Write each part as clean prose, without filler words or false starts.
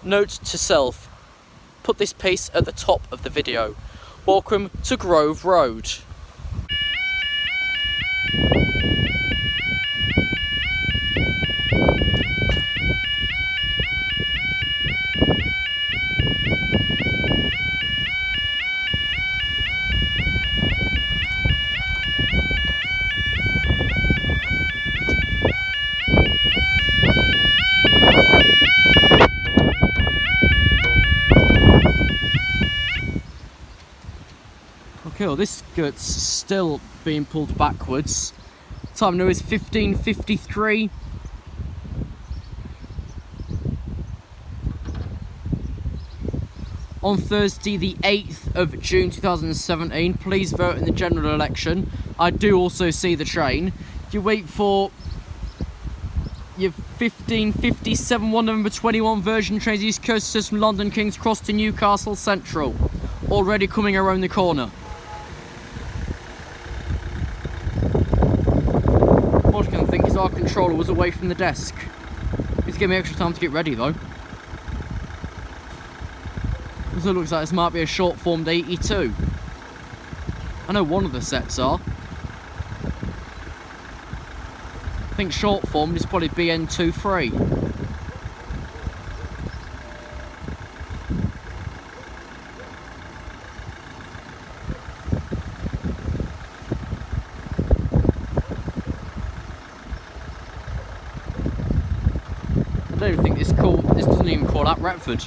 Note to self, put this piece at the top of the video. Welcome to Grove Road. Okay, well, this skirt's still being pulled backwards. Time now is 15:53. On Thursday the 8th of June 2017, please vote in the general election. I do also see the train. You wait for your 15:57 1 November 21 version trains East Coast from London King's Cross to Newcastle Central. Already coming around the corner. What I can think is our controller was away from the desk. He's giving me extra time to get ready though. So it looks like this might be a short-formed 82. I know one of the sets are. I think short-formed is probably BN23. I don't even think this doesn't even call out Retford.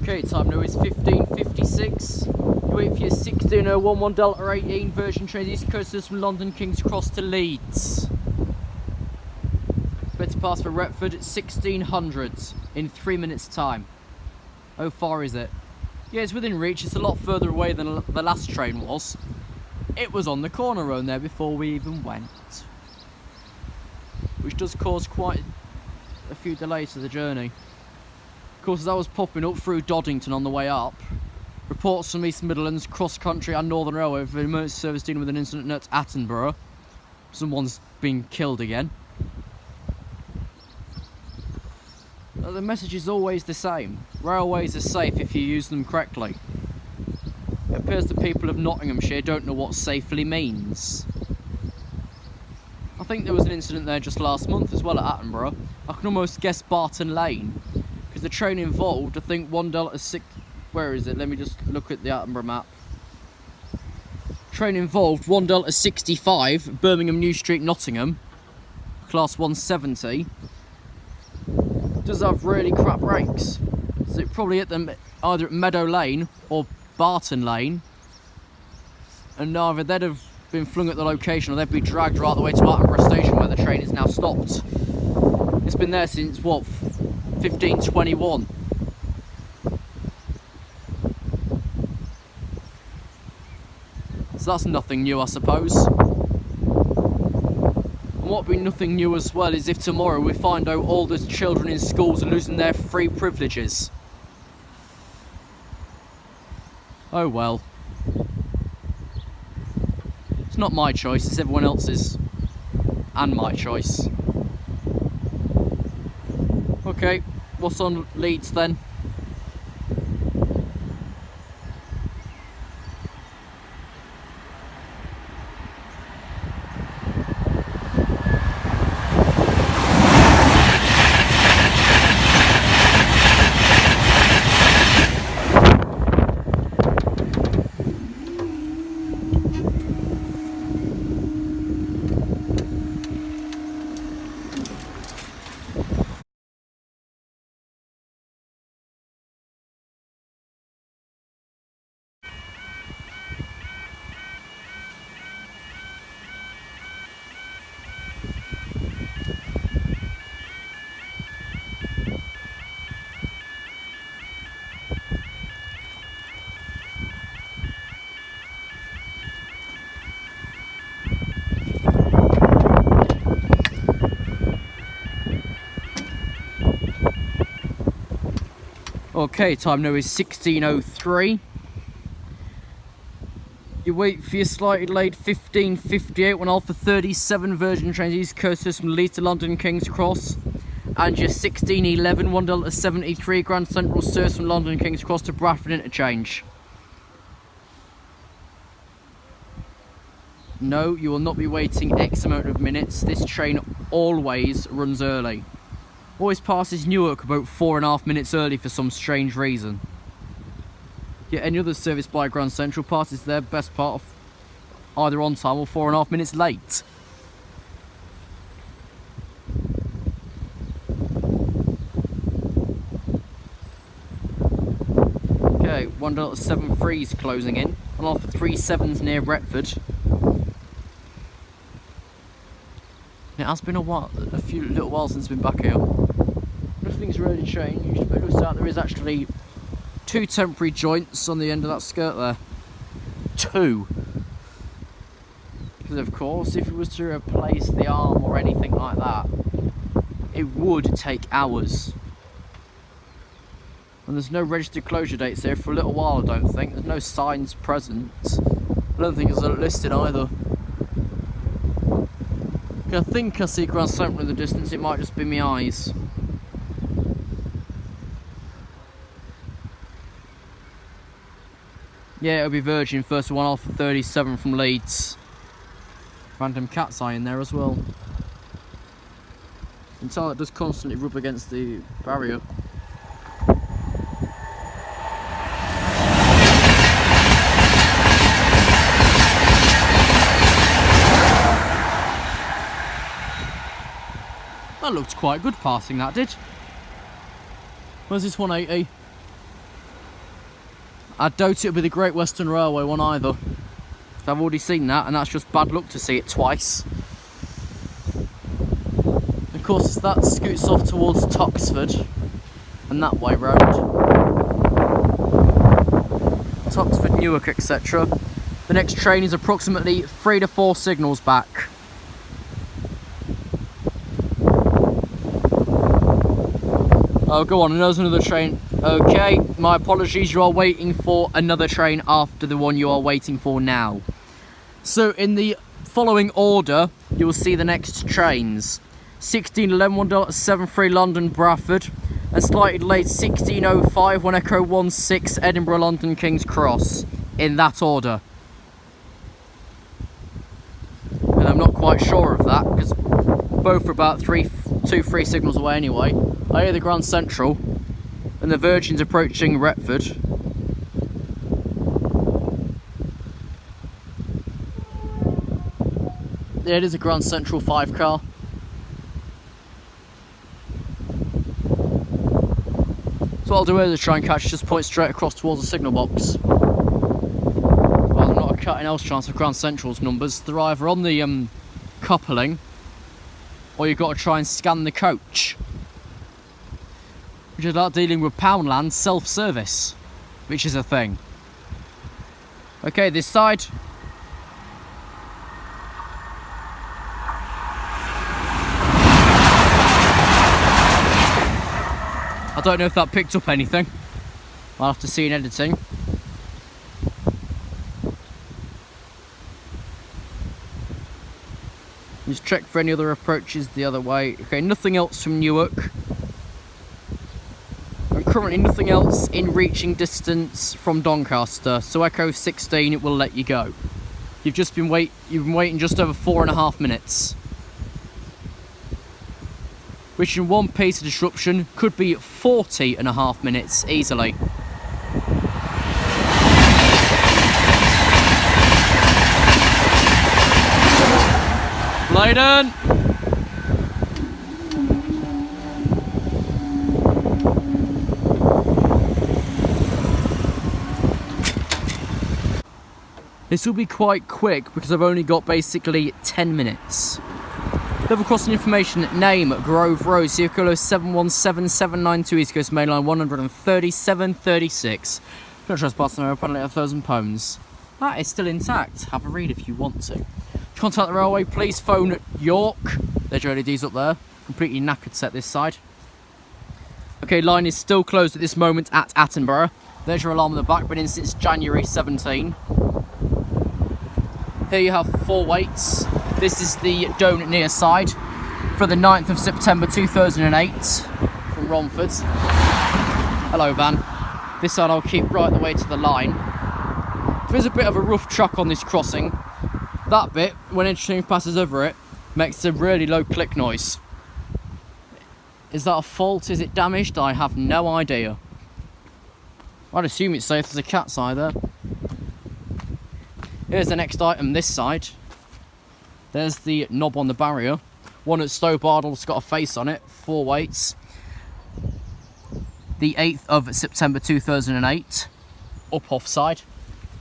Okay, time now is 15:56. You wait for your 16011 Delta 18 version trains East Coasters from London King's Cross to Leeds. Better pass for Retford at 1600 in 3 minutes time. How far is it? Yeah, it's within reach. It's a lot further away than the last train was. It was on the corner round there before we even went. Which does cause quite a few delays to the journey. Of course, as I was popping up through Doddington on the way up, reports from East Midlands, Cross Country and Northern Railway for emergency service dealing with an incident at Attenborough. Someone's been killed again. The message is always the same. Railways are safe if you use them correctly. It appears the people of Nottinghamshire don't know what safely means. I think there was an incident there just last month as well at Attenborough. I can almost guess Barton Lane. The train involved, I think 1 Delta 6, where is it? Let me just look at the Attenborough map. Train involved 1 Delta 65, Birmingham New Street, Nottingham, class 170. Does have really crap brakes. So it probably hit them either at Meadow Lane or Barton Lane, and either they'd have been flung at the location or they'd be dragged right the way to Attenborough station where the train is now stopped. It's been there since what? 1521. So that's nothing new, I suppose. And what would be nothing new as well is if tomorrow we find out all the children in schools are losing their free privileges. Oh well. It's not my choice, it's everyone else's. And my choice. Okay, what's on Leeds then? Okay, time now is 16:03. You wait for your slightly late 15:58 when Alpha 37 Virgin trains East Coast from Leeds to London King's Cross, and your 16:11 1 Delta 73 Grand Central serves from London King's Cross to Bradford Interchange. No, you will not be waiting X amount of minutes. This train always runs early. Always passes Newark about 4.5 minutes early for some strange reason. Yet any other service by Grand Central passes their best part of either on time or 4.5 minutes late. Okay, 1 Delta 73 is closing in. And Alpha 37's near Retford. It has been a little while since I've been back here. Nothing's really changed, but it looks like there is actually 2 temporary joints on the end of that skirt there. 2. Because of course, if it was to replace the arm or anything like that, it would take hours. And there's no registered closure dates here for a little while, I don't think. There's no signs present. I don't think it's listed either. I think I see Grand Central in the distance, it might just be my eyes. Yeah, it'll be Virgin, first one Alpha 37 from Leeds. Random cat's eye in there as well. You can tell it does constantly rub against the barrier. That looked quite good passing, that did. Where's this 180? I doubt it'll be the Great Western Railway one either. I've already seen that, and that's just bad luck to see it twice. Of course, as that scoots off towards Toxford, and that way round. Toxford, Newark, etc. The next train is approximately 3 to 4 signals back. Oh, go on, and there's another train. Okay, my apologies, you are waiting for another train after the one you are waiting for now. So, in the following order, you will see the next trains. 16:11 1 Delta 73 London Bradford, and slightly late 16:05 1 Echo 16 Edinburgh London King's Cross. In that order. And I'm not quite sure of that, because both are about 2-3 signals away anyway. I hear the Grand Central, and the Virgin's approaching Retford. Yeah, it is a Grand Central 5 car. So what I'll do is try and catch, just point straight across towards the signal box. Well, there's not a cutting else chance of Grand Central's numbers. They're either on the coupling, or you've got to try and scan the coach. Which is like dealing with Poundland self-service, which is a thing. Okay, this side. I don't know if that picked up anything. I'll have to see in editing. Just check for any other approaches the other way. Okay, nothing else from Newark. And currently nothing else in reaching distance from Doncaster. So Echo 16, it will let you go. You've been waiting just over 4.5 minutes. Which in one piece of disruption could be 40.5 minutes easily. Bladen! This will be quite quick because I've only got basically 10 minutes. Level crossing information, name, Grove Road, Circular 717792, East Coast Mainline 13736. Don't trespass on open at £1,000. That is still intact. Have a read if you want to. To contact the railway, please phone York. There's your LEDs up there. Completely knackered set this side. Okay. Okay, line is still closed at this moment at Attenborough. There's your alarm on the back, been in since January 17. Here you have 4 weights. This is the Down near side for the 9th of September 2008 from Romford. Hello van. This side I'll keep right the way to the line. There's a bit of a rough track on this crossing. That bit, when interchange passes over it, makes a really low click noise. Is that a fault? Is it damaged? I have no idea. I'd assume it's safe. There's a cat's eye there. Here's the next item this side. There's the knob on the barrier. One at Stow Bardell's got a face on it. 4 weights. The 8th of September 2008. Up offside.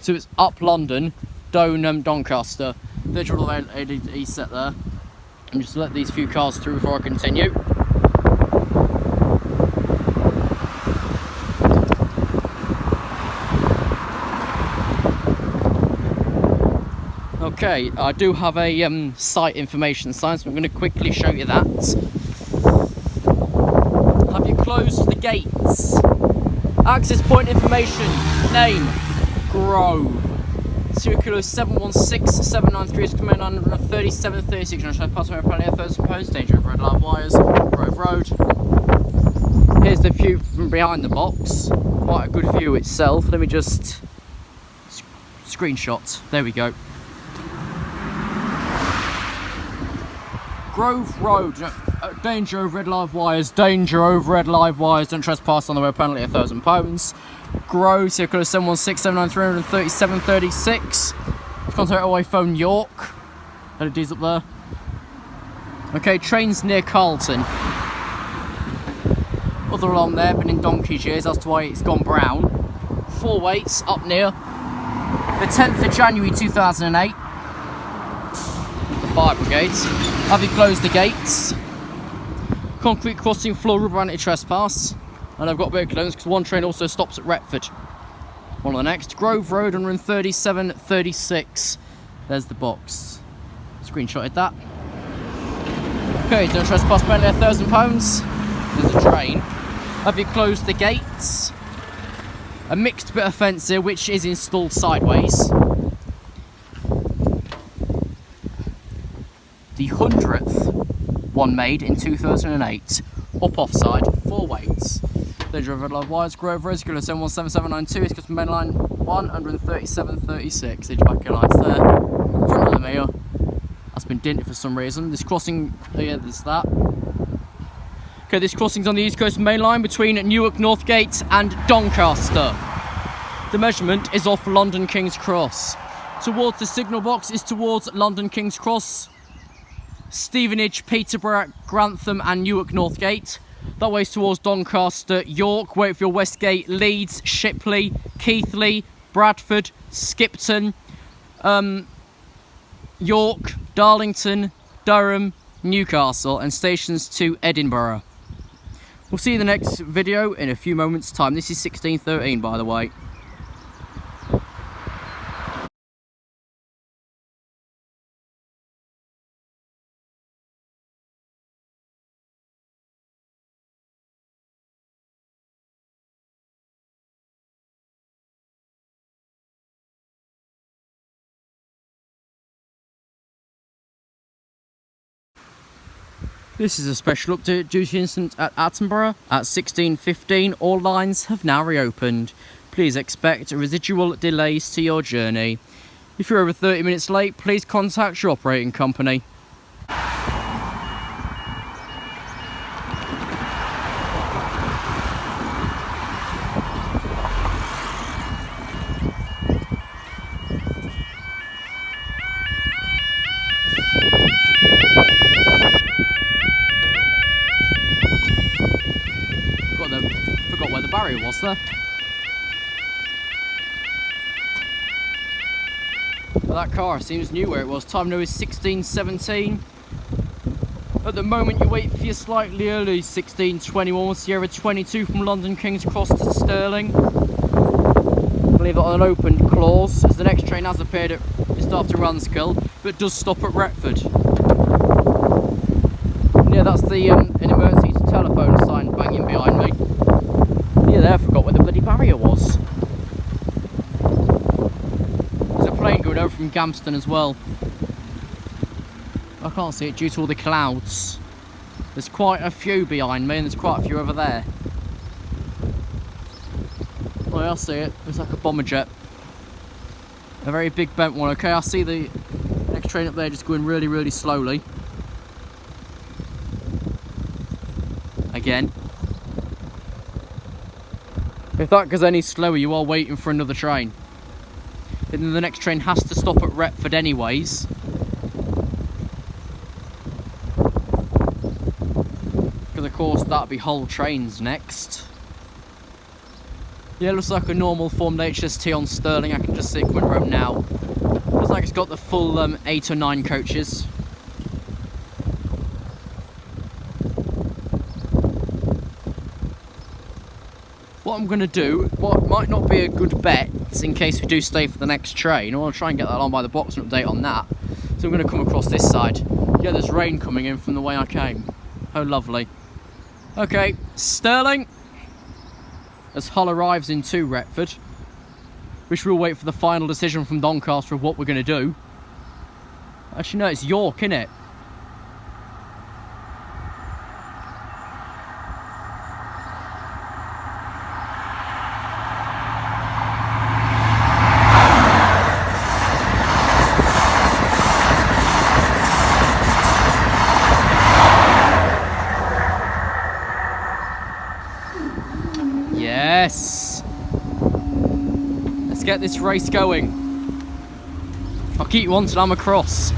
So it's up London, down Doncaster. Visual LED set there. And just let these few cars through before I continue. Okay, I do have a site information sign, so I'm going to quickly show you that. Have you closed the gates? Access point information, name, Grove. Circular 716793 is coming on 3736. I'm trying to pass over apparently a first post, danger of red live wires, Grove Road. Here's the view from behind the box. Quite a good view itself. Let me just screenshot. There we go. Grove Road, danger over red live wires, danger over red live wires, don't trespass on the road, penalty £1,000. Grove, circular 716793 3736. Contact away phone York. LED's up there. Okay, trains near Carlton. Other alarm there, been in donkey's years, that's why it's gone brown. 4 weights up near the 10th of January 2008. The fire brigades. Have you closed the gates? Concrete crossing floor, rubber anti-trespass. And I've got a bit of clearance because one train also stops at Retford. On the next, Grove Road on 3736. There's the box. Screenshotted that. Okay, don't trespass, penalty £1,000. There's a train. Have you closed the gates? A mixed bit of fence here which is installed sideways. The 100th one made in 2008. Up offside, 4 weights. Danger of red live wires, Grove Road, circular 717792, it's customer main line 13736. There's your back lights there. Front of the mirror. That's been dinted for some reason. This crossing, oh yeah, there's that. Okay, this crossing's on the East Coast main line between Newark Northgate and Doncaster. The measurement is off London King's Cross. Towards the signal box is towards London King's Cross, Stevenage, Peterborough, Grantham and Newark Northgate. That way's towards Doncaster, York, Wakefield, Westgate, Leeds, Shipley, Keighley, Bradford, Skipton, York, Darlington, Durham, Newcastle and stations to Edinburgh. We'll see you in the next video in a few moments time. This is 1613 by the way. This is a special update due to incident at Attenborough at 16:15. All lines have now reopened. Please expect residual delays to your journey. If you're over 30 minutes late, please contact your operating company. Forgot where the barrier was there. Well, that car seems new where it was. Time now is 16:17. At the moment you wait for your slightly early 16:21 Sierra 22 from London King's Cross to Stirling. Leave that on an open clause as the next train has appeared at just after Ranskill but does stop at Retford. And yeah, that's the an emergency telephone sign banging behind me. there, I forgot where the bloody barrier was. There's a plane going over from Gamston as well. I can't see it due to all the clouds. There's quite a few behind me and there's quite a few over there. Oh, I see it. It's like a bomber jet. A very big bent one. Okay, I see the next train up there just going really, really slowly. Again. If that goes any slower, you are waiting for another train. Then the next train has to stop at Retford anyways. Because of course that'll be whole trains next. Yeah, it looks like a normal formed HST on Stirling. I can just see it coming around now. Looks like it's got the full 8 or 9 coaches. What I'm going to do, what might not be a good bet in case we do stay for the next train, I want to try and get that on by the box and update on that. So I'm going to come across this side. Yeah, there's rain coming in from the way I came. How lovely. Okay, Stirling. As Hull arrives into Retford, which we'll wait for the final decision from Doncaster of what we're going to do. Actually, no, it's York, innit? Yes! Let's get this race going. I'll keep you on till I'm across.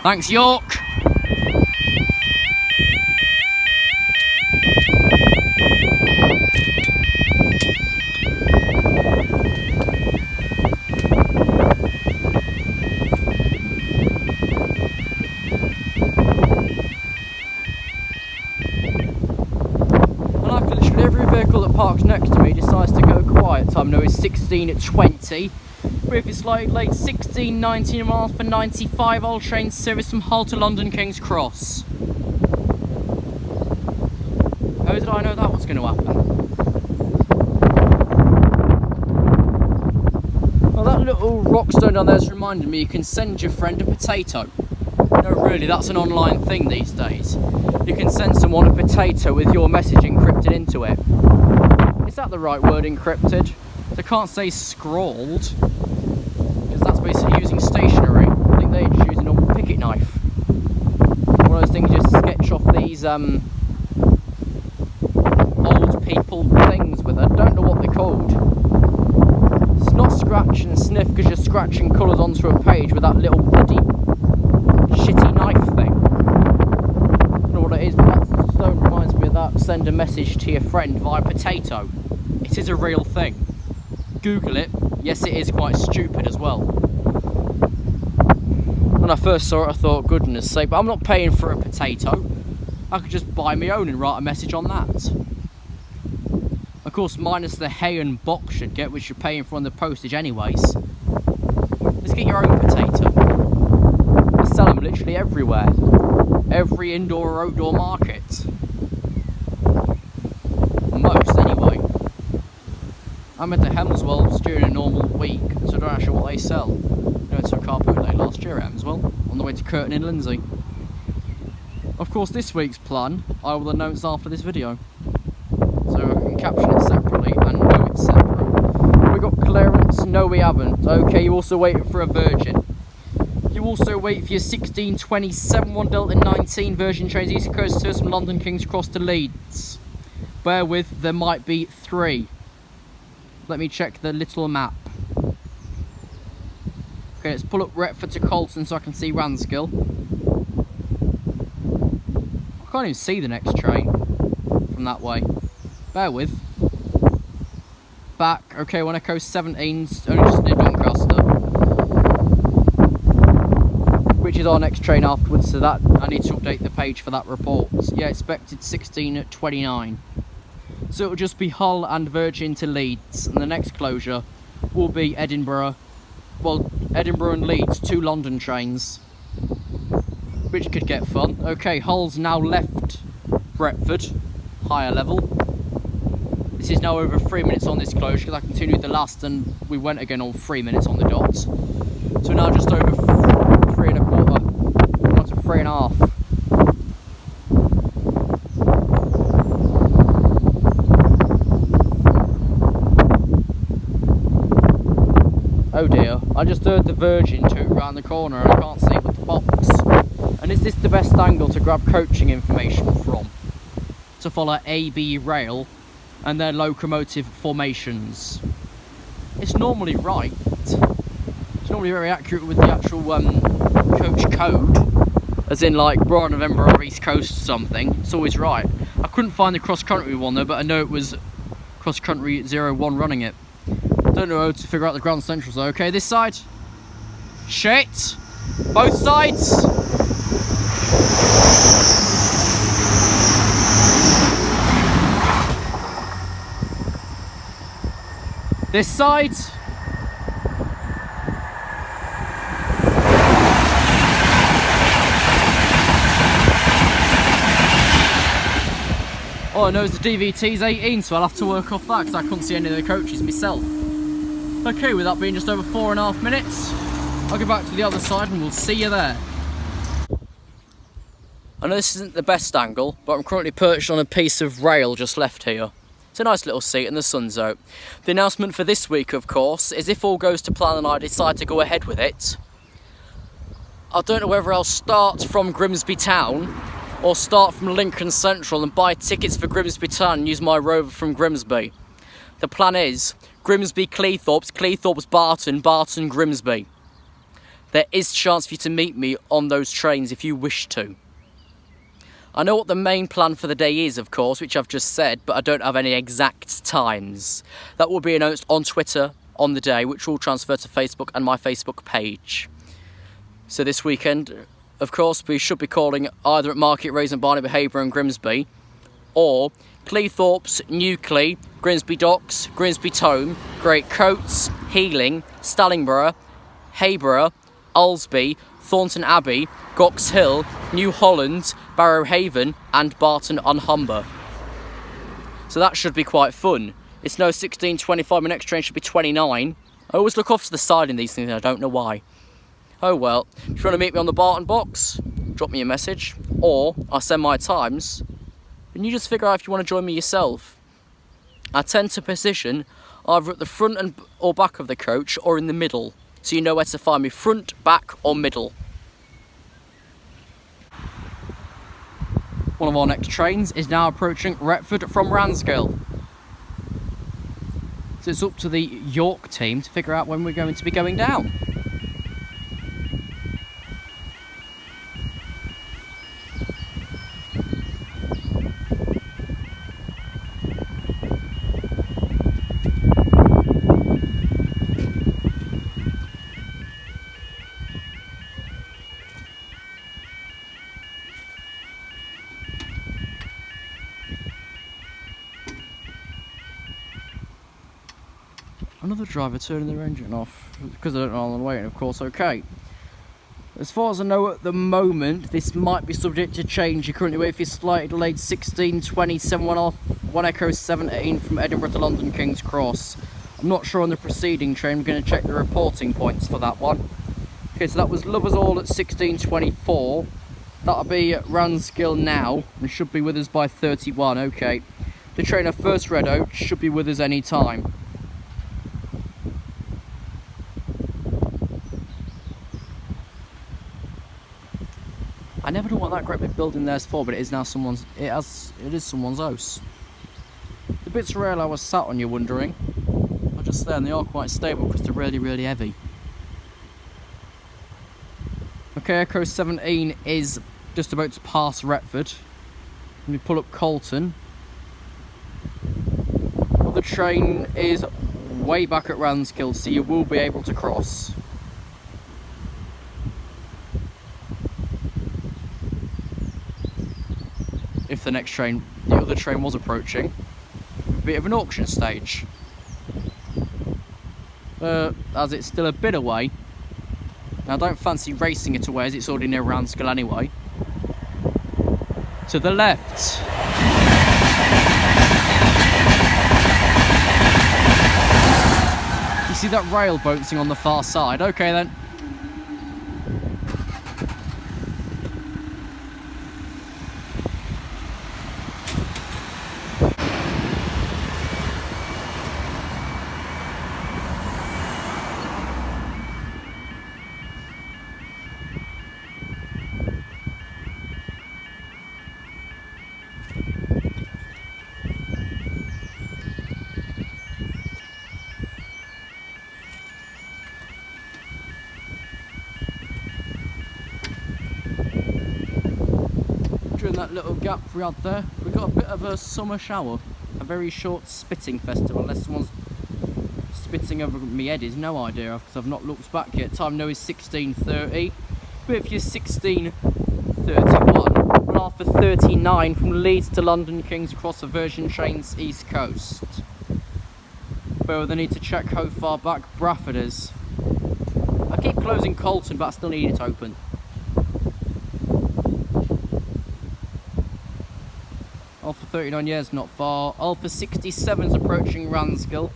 Thanks, York! Parks next to me decides to go quiet. Time now is 16:20. Previous late 16:19 miles for 95 old train service from Hull to London King's Cross. How did I know that was going to happen? Well, that little rock stone down there's reminded me you can send your friend a potato. No, really, that's an online thing these days. You can send someone a potato with your message encrypted into it. Is that the right word, encrypted? I can't say scrawled, because that's basically using stationery. I think they're just using a picket knife. One of those things you just sketch off these old people things with. I don't know what they're called. It's not scratch and sniff because you're scratching colours onto a page with that little bloody shitty knife thing. I don't know what it is, but that stone reminds me of that. Send a message to your friend via potato. It is a real thing. Google it. Yes, it is quite stupid as well. When I first saw it, I thought, goodness sake, but I'm not paying for a potato. I could just buy my own and write a message on that. Of course, minus the hay and box should get, which you're paying for on the postage anyways. Let's get your own potato. They sell them literally everywhere. Every indoor or outdoor market. Most, anyway. I'm into Hemswell during a normal week, so I don't actually know what they sell. I went to a car bootleg last year at Hemswell, on the way to Curtin in Lindsay. Of course, this week's plan, I will announce after this video. So I can caption it separately and know it's separate. Have we got clearance? No, we haven't. Okay, you also waiting for a Virgin. You also wait for your 16:27 1 Delta 19 Virgin trains East Coast Service from London King's Cross to Leeds. Bear with, there might be 3. Let me check the little map. Okay, let's pull up Retford to Colton so I can see Ranskill. I can't even see the next train from that way. Bear with. Back. Okay, when Echo 17's only just near Doncaster. Which is our next train afterwards, so that I need to update the page for that report. Yeah, expected 16:29. So it'll just be Hull and Virgin to Leeds, and the next closure will be Edinburgh. Well, Edinburgh and Leeds, 2 London trains, which could get fun. Okay, Hull's now left Retford, higher level. This is now over 3 minutes on this closure, because I continued the last and we went again on 3 minutes on the dot. So now just over 3 1/4, not to 3 1/2. Oh dear, I just heard the Virgin toot round the corner and I can't see it with the box. And is this the best angle to grab coaching information from? To follow AB Rail and their locomotive formations? It's normally right. It's normally very accurate with the actual coach code. As in like Brighton, November or East Coast or something. It's always right. I couldn't find the cross-country one though, but I know it was cross-country 01 running it. Don't know how to figure out the Grand Centrals though. Okay, this side. Shit! Both sides! This side. All I know is the DVT's 18, so I'll have to work off that because I couldn't see any of the coaches myself. Okay, with that being just over 4.5 minutes, I'll go back to the other side and we'll see you there. I know this isn't the best angle, but I'm currently perched on a piece of rail just left here. It's a nice little seat and the sun's out. The announcement for this week, of course, is if all goes to plan and I decide to go ahead with it, I don't know whether I'll start from Grimsby Town or start from Lincoln Central and buy tickets for Grimsby Town and use my rover from Grimsby. The plan is Grimsby Cleethorpes, Cleethorpes Barton, Barton Grimsby. There is chance for you to meet me on those trains if you wish to. I know what the main plan for the day is, of course, which I've just said, but I don't have any exact times. That will be announced on Twitter on the day, which will transfer to Facebook and my Facebook page. So this weekend, of course, we should be calling either at Market Raise and Barney Behaviour and Grimsby, or Cleethorpes, Newcley, Grimsby Docks, Grimsby Tome, Great Coates, Healing, Stallingborough, Hayborough, Alsby, Thornton Abbey, Gox Hill, New Holland, Barrowhaven and Barton-on-Humber. So that should be quite fun. It's no 16:25, my next train should be 29. I always look off to the side in these things and I don't know why. Oh well, if you want to meet me on the Barton box, drop me a message, or I'll send my times, and you just figure out if you want to join me yourself. I tend to position either at the front or back of the coach or in the middle, so you know where to find me, front, back or middle. One of our next trains is now approaching Retford from Ramsgill. So it's up to the York team to figure out when we're going to be going down. Another driver turning their engine off because I don't know I'm waiting, of course. Okay, as far as I know at the moment, this might be subject to change. You're currently waiting for your slightly delayed 16:27 1 Echo 17 from Edinburgh to London King's Cross. I'm not sure on the preceding train. I'm going to check the reporting points for that one. Okay, so that was Lovers All at 16:24. That'll be at Ramsgill now and should be with us by 31. Okay, the train of first red out should be with us any time. I never know what that great big building there's for, but it is now someone's. It is someone's house. The bits of rail I was sat on, you're wondering, are just there, and they are quite stable because they're really, really heavy. Okay, Echo 17 is just about to pass Retford. Let me pull up Colton. Well, the train is way back at Ramsgill, so you will be able to cross. if the next train, the other train was approaching. A bit of an auction stage. As it's still a bit away, and I don't fancy racing it away as it's already near Ramsgate anyway. To the left. You see that rail bouncing on the far side? Okay then. During that little gap we had there, we got a bit of a summer shower. A very short spitting festival, unless someone's spitting over my head is no idea, because I've not looked back yet. Time now is 16:30, but if you're 16:31, we're off for 39 from Leeds to London King's Cross, a Virgin Trains East Coast. But they need to check how far back Bradford is. I keep closing Colton, but I still need it open. Alpha 39 years, not far. Alpha 67 is approaching Ramsgate.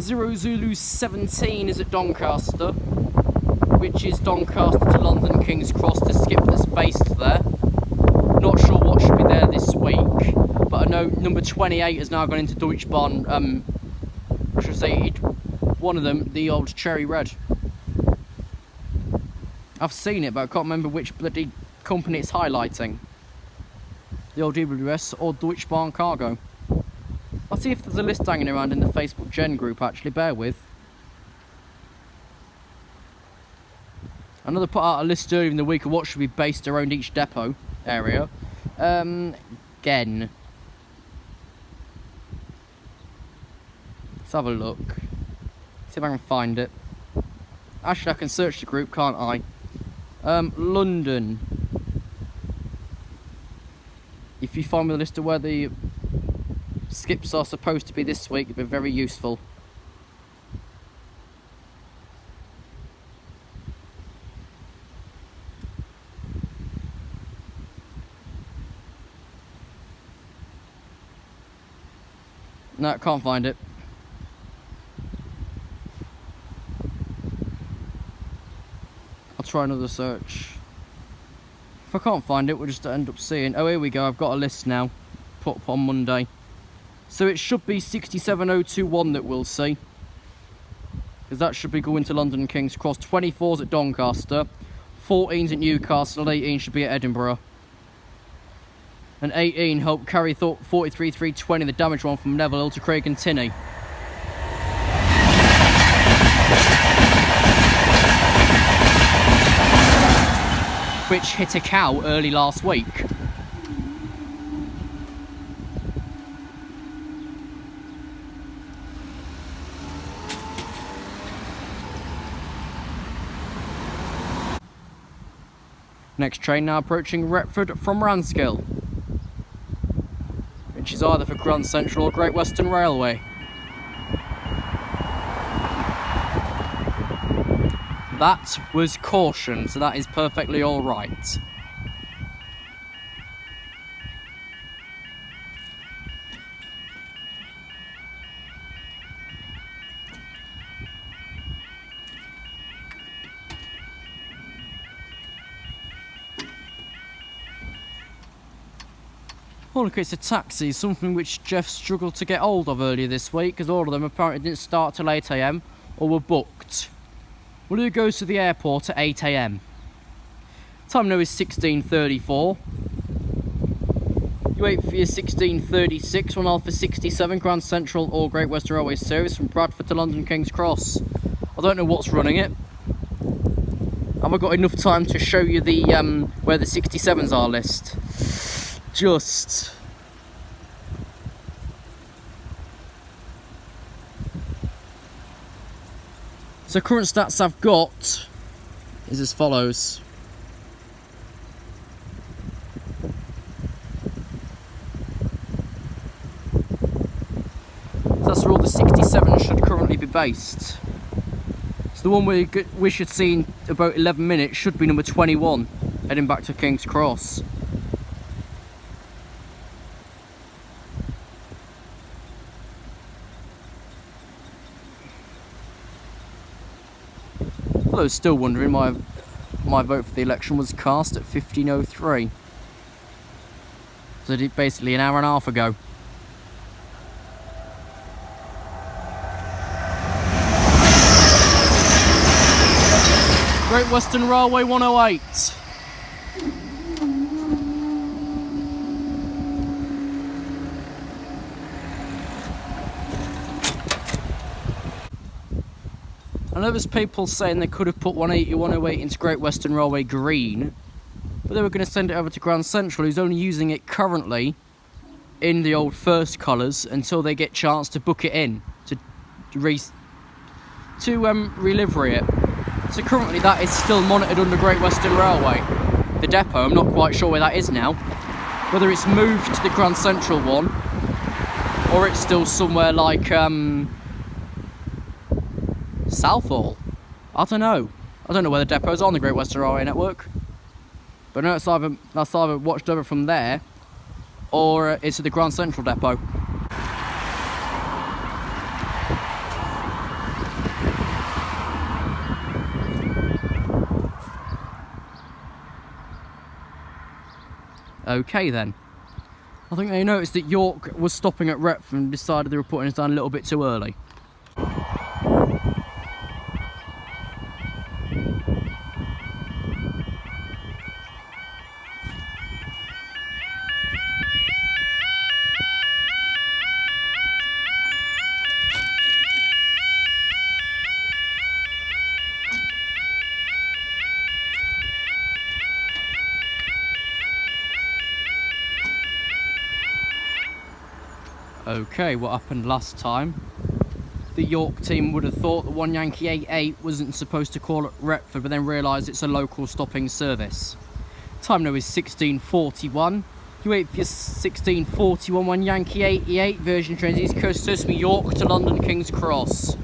0 Zulu 17 is at Doncaster, which is Doncaster to London King's Cross to skip that's based there. Not sure what should be there this week, but I know number 28 has now gone into Deutsche Bahn. I should say one of them, the old Cherry Red. I've seen it, but I can't remember which bloody company it's highlighting. The old DWS or Deutsche Bahn Cargo. I'll see if there's a list hanging around in the Facebook Gen group actually, bear with. I know they put out a list earlier in the week of what should be based around each depot area. Again. Let's have a look. See if I can find it. Actually I can search the group, can't I? London. If you find me the list of where the skips are supposed to be this week, it'd be very useful. No, I can't find it. I'll try another search. If I can't find it, we'll just end up seeing... Oh, here we go, I've got a list now. Put up on Monday. So it should be 67021 that we'll see. Because that should be going to London King's Cross. 24's at Doncaster. 14's at Newcastle. 18 should be at Edinburgh. And 18 helped carry 43320, the damaged one from Neville Hill to Craig and Tinney. Which hit a cow early last week. Next train now approaching Retford from Ramsgate, which is either for Grand Central or Great Western Railway. That was caution, so that is perfectly alright. Oh look, it's a taxi, something which Jeff struggled to get hold of earlier this week, because all of them apparently didn't start till 8 AM or were booked. Well, who goes to the airport at 8 AM? Time now is 16:34. You wait for your 16:36, one Alpha 67, Grand Central or Great Western Railway service from Bradford to London King's Cross. I don't know what's running it. Have I got enough time to show you the where the 67s are list? Just. So current stats I've got is as follows. based. So the one we should see in about 11 minutes should be number 21, heading back to King's Cross. Although I was still wondering, my vote for the election was cast at 15:03. So basically an hour and a half ago. Great Western Railway 108. I know there's people saying they could have put 180, 108 into Great Western Railway green, but they were going to send it over to Grand Central, who's only using it currently in the old first colours until they get chance to book it in to relivery it. So currently that is still monitored under Great Western Railway. The depot, I'm not quite sure where that is now. Whether it's moved to the Grand Central one, or it's still somewhere like Southall. I don't know. I don't know where the depot's on the Great Western Railway network. But no, that's either watched over from there, or it's at the Grand Central depot. Okay then. I think they noticed that York was stopping at Retford and decided they were putting us down a little bit too early. Okay, what happened last time? The York team would have thought that 1 Yankee 88 wasn't supposed to call at Retford, but then realised it's a local stopping service. Time now is 16:41. You wait for your 16:41 1 Yankee 88 version trains East Coast to York to London King's Cross.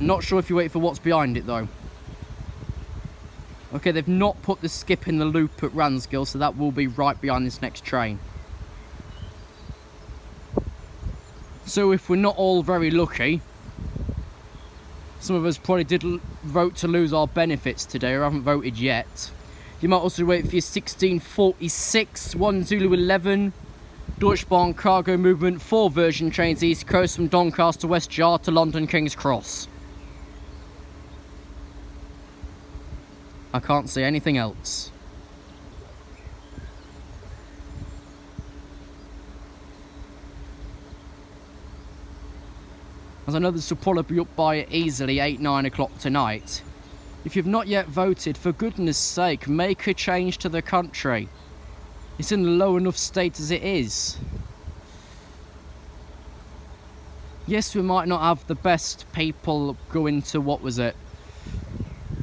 Not sure if you wait for what's behind it though. Okay, they've not put the skip in the loop at Ransgill, so that will be right behind this next train. So if we're not all very lucky, some of us probably did vote to lose our benefits today or haven't voted yet. You might also wait for your 16:46 1 Zulu 11 Deutsche Bahn cargo movement 4 version trains East Coast from Doncaster West Yard to London King's Cross. I can't see anything else. As I know this will probably be up by easily 8-9 o'clock tonight. If you've not yet voted, for goodness sake, make a change to the country. It's in a low enough state as it is. Yes, we might not have the best people going to, what was it?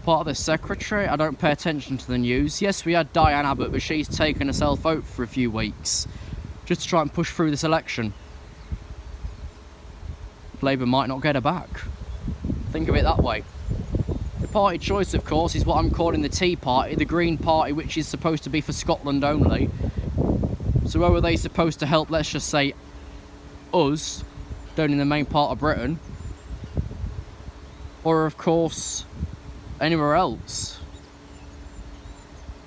Part of the secretary? I don't pay attention to the news. Yes, we had Diane Abbott, but she's taken herself out for a few weeks. Just to try and push through this election. Labour might not get her back. Think of it that way. The party choice, of course, is what I'm calling the Tea Party, the Green Party, which is supposed to be for Scotland only. So how are they supposed to help, let's just say, us, down in the main part of Britain? Or, of course, anywhere else?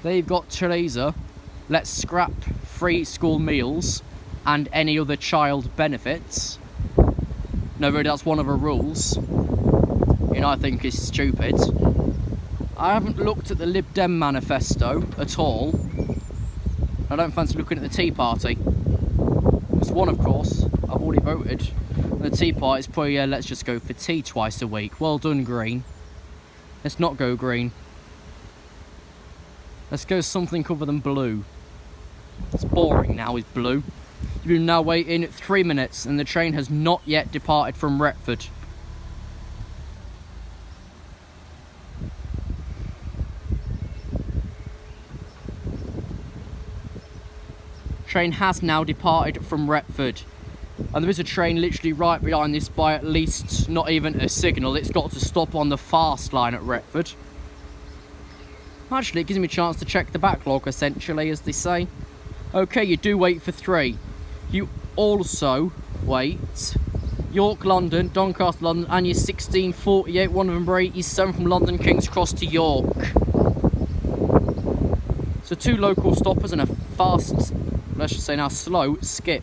They've got Theresa, let's scrap free school meals and any other child benefits. No, really, that's one of her rules. I think is stupid. I haven't looked at the Lib Dem manifesto at all. I don't fancy looking at the Tea Party. It's one, of course. I've already voted. And the Tea Party is probably, let's just go for tea twice a week. Well done, Green. Let's not go green. Let's go something other than blue. It's boring now, is blue. You've been now waiting 3 minutes and the train has not yet departed from Retford. Train has now departed from Retford. And there is a train literally right behind this by at least not even a signal. It's got to stop on the fast line at Retford. Actually, it gives me a chance to check the backlog, essentially, as they say. Okay, you do wait for 3. You also wait York, London, Doncaster, London, and your 1648, one of them 87 from London King's Cross to York. So 2 local stoppers and a fast, let's just say now slow, skip.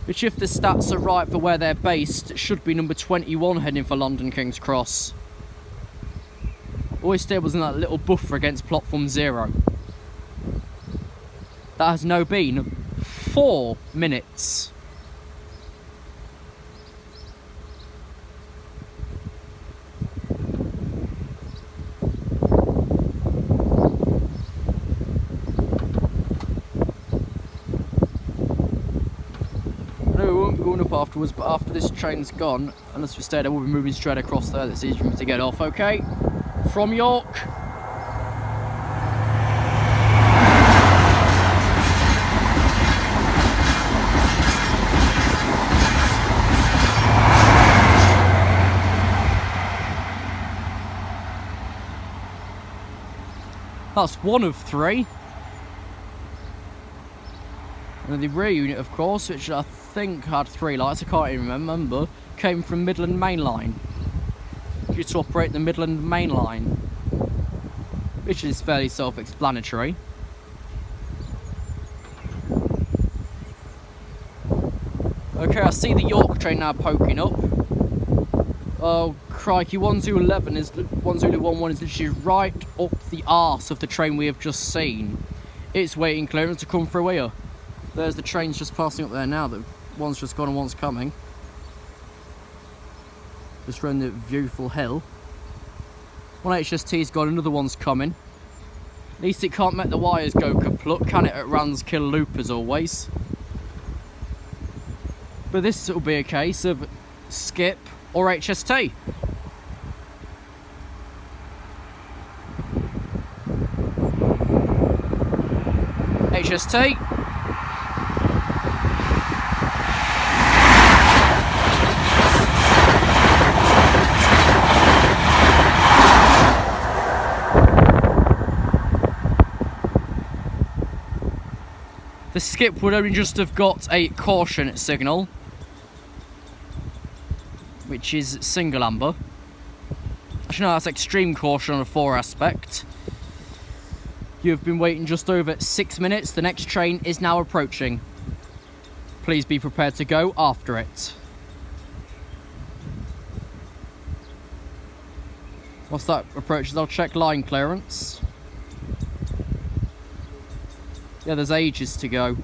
Which, if the stats are right for where they're based, should be number 21 heading for London King's Cross. Always stables in that little buffer against platform 0. That has now been 4 minutes. I know we won't be going up afterwards, but after this train's gone, unless we stay there, we'll be moving straight across there. That's easy for me to get off, okay? From York. That's 1 of 3. And the rear unit, of course, which I think had 3 lights, I can't even remember, came from Midland Main Line. Due to operate the Midland Main Line, which is fairly self-explanatory. Okay, I see the York train now poking up. Oh crikey, 1211 is 1211 is literally right up the arse of the train we have just seen. It's waiting clearance to come through here. There's the trains just passing up there now. The one's just gone and one's coming. Just round the beautiful hill. One HST's gone, another one's coming. At least it can't make the wires go kaput, can it, at Rands Kill Loop as always. But this will be a case of skip or HST. HST. The skip would only just have got a caution signal, which is single amber. Actually, no, that's extreme caution on a 4 aspect. You've been waiting just over 6 minutes. The next train is now approaching. Please be prepared to go after it. Whilst that approaches, I'll check line clearance. Yeah, there's ages to go.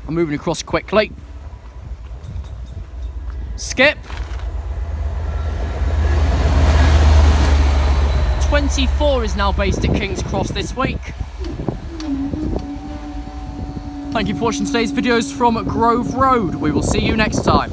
I'm moving across quickly. Skip. 24 is now based at King's Cross this week. Thank you for watching today's videos from Grove Road. We will see you next time.